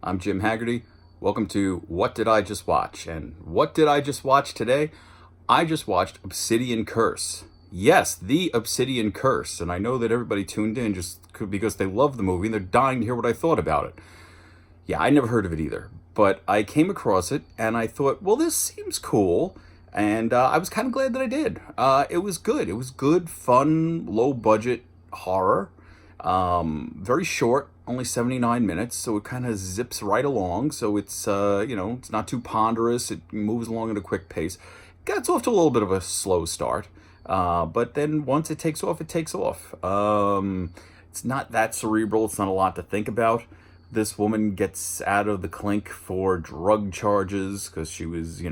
I'm Jim Haggerty. Welcome to What Did I Just Watch? And what did I just watch today? I just watched Obsidian Curse. Yes, the Obsidian Curse. And I know that everybody tuned in just because they love the movie and they're dying to hear what I thought about it. Yeah, I never heard of it either. But I came across it and I thought, well, this seems cool. And I was kind of glad that I did. It was good. It was good, fun, low budget horror. Very short, only 79 minutes, so it kind of zips right along. So it's, it's not too ponderous. It moves along at a quick pace. Gets off to a little bit of a slow start. But then once it takes off, it takes off. It's not that cerebral. It's not a lot to think about. This woman gets out of the clink for drug charges because she was,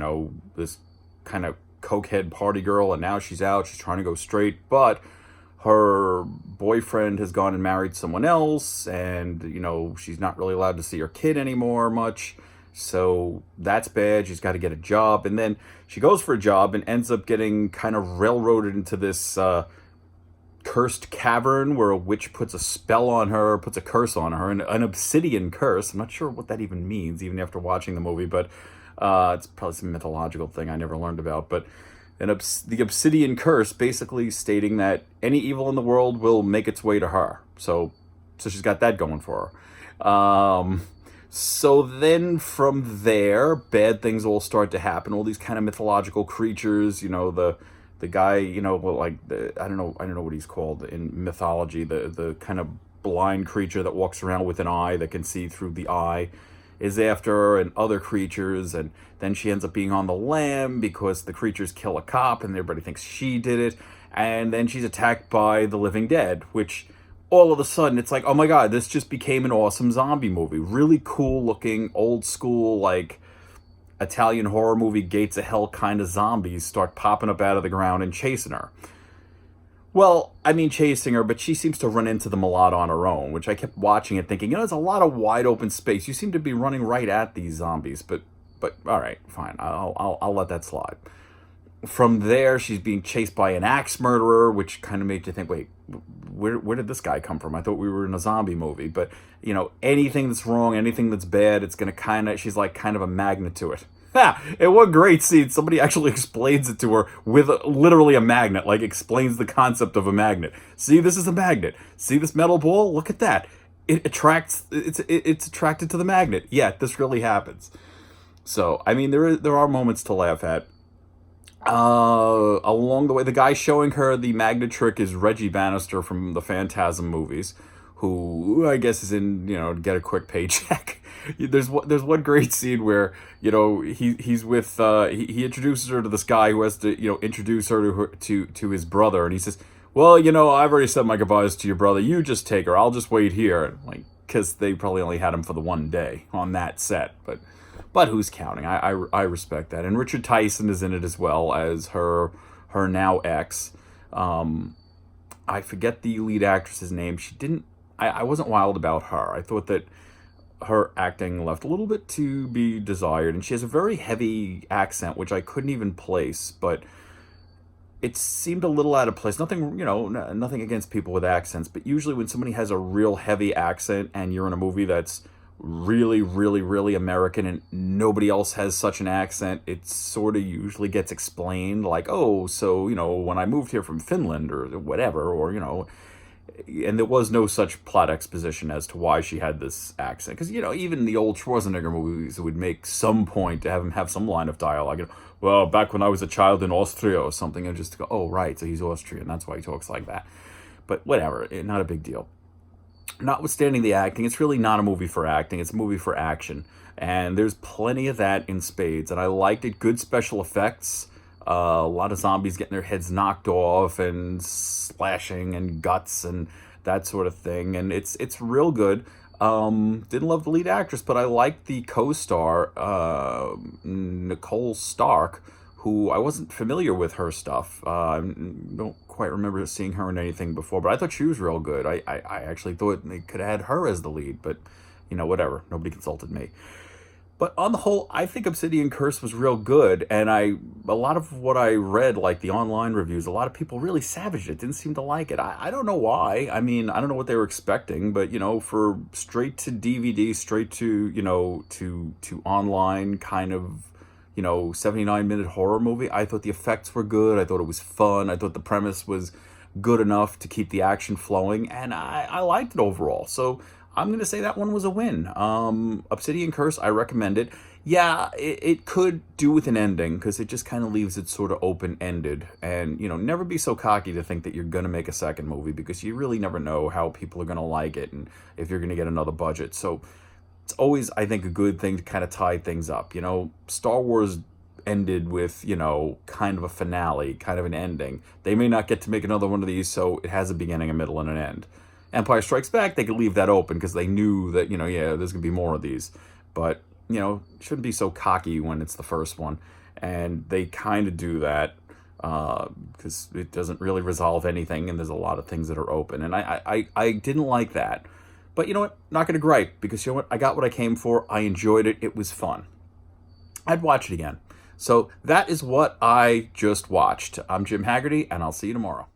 this kind of cokehead party girl, and now she's out. She's trying to go straight, but her boyfriend has gone and married someone else, and she's not really allowed to see her kid anymore much, so that's bad. She's got to get a job, and then she goes for a job and ends up getting kind of railroaded into this cursed cavern where a witch puts a spell on her, puts a curse on her, an obsidian curse. I'm not sure what that even means, even after watching the movie, but it's probably some mythological thing I never learned about. But the obsidian curse basically stating that any evil in the world will make its way to her. So she's got that going for her. So then from there, bad things all start to happen. All these kind of mythological creatures, the guy, I don't know what he's called in mythology, the kind of blind creature that walks around with an eye that can see through the eye, is after her, and other creatures, and then she ends up being on the lam because the creatures kill a cop and everybody thinks she did it, and then she's attacked by the living dead, which all of a sudden it's like, oh my god, this just became an awesome zombie movie. Really cool looking, old school, like Italian horror movie Gates of Hell kind of zombies start popping up out of the ground and chasing her. Well, I mean chasing her, but she seems to run into them a lot on her own, which I kept watching and thinking, there's a lot of wide open space. You seem to be running right at these zombies, but all right, fine. I'll let that slide. From there, she's being chased by an axe murderer, which kind of made you think, wait, where did this guy come from? I thought we were in a zombie movie. But, anything that's wrong, anything that's bad, it's going to she's like kind of a magnet to it. In one great scene, somebody actually explains it to her with literally a magnet, like explains the concept of a magnet. See, this is a magnet. See this metal ball? Look at that. It attracts, it's attracted to the magnet. Yeah, this really happens. So, I mean, there are moments to laugh at. Along the way, the guy showing her the magnet trick is Reggie Bannister from the Phantasm movies, who I guess is in, to get a quick paycheck. There's one great scene where, he's with, he introduces her to this guy who has to, introduce her to his brother. And he says, well, I've already said my goodbyes to your brother. You just take her. I'll just wait here. Because they probably only had him for the one day on that set. But who's counting? I respect that. And Richard Tyson is in it as well as her now ex. I forget the lead actress's name. I wasn't wild about her. I thought that her acting left a little bit to be desired, and she has a very heavy accent, which I couldn't even place, but it seemed a little out of place. Nothing, nothing against people with accents, but usually when somebody has a real heavy accent and you're in a movie that's really, really, really American and nobody else has such an accent, it sort of usually gets explained like, oh, so, when I moved here from Finland or whatever, or, and there was no such plot exposition as to why she had this accent. Because, even the old Schwarzenegger movies would make some point to have him have some line of dialogue. Well, back when I was a child in Austria or something, and just go, oh, right, so he's Austrian. That's why he talks like that. But whatever, not a big deal. Notwithstanding the acting, it's really not a movie for acting. It's a movie for action. And there's plenty of that in spades. And I liked it. Good special effects. A lot of zombies getting their heads knocked off and slashing and guts and that sort of thing. And it's real good. Didn't love the lead actress, but I liked the co-star, Nicole Stark, who I wasn't familiar with her stuff. I don't quite remember seeing her in anything before, but I thought she was real good. I actually thought they could have had her as the lead, but, whatever. Nobody consulted me. But on the whole, I think Obsidian Curse was real good, and a lot of what I read, like the online reviews, a lot of people really savaged it, didn't seem to like it. I don't know why. I mean, I don't know what they were expecting, but for straight to DVD, straight to to online kind of 79-minute horror movie, I thought the effects were good. I thought it was fun. I thought the premise was good enough to keep the action flowing, and I liked it overall. So I'm going to say that one was a win. Obsidian Curse, I recommend it. Yeah, it could do with an ending because it just kind of leaves it sort of open-ended. And, never be so cocky to think that you're going to make a second movie because you really never know how people are going to like it and if you're going to get another budget. So it's always, I think, a good thing to kind of tie things up. Star Wars ended with, kind of a finale, kind of an ending. They may not get to make another one of these, so it has a beginning, a middle, and an end. Empire Strikes Back, they could leave that open because they knew that, yeah, there's going to be more of these. But, shouldn't be so cocky when it's the first one. And they kind of do that because it doesn't really resolve anything, and there's a lot of things that are open. And I didn't like that. But you know what? Not going to gripe because you know what? I got what I came for. I enjoyed it. It was fun. I'd watch it again. So that is what I just watched. I'm Jim Haggerty, and I'll see you tomorrow.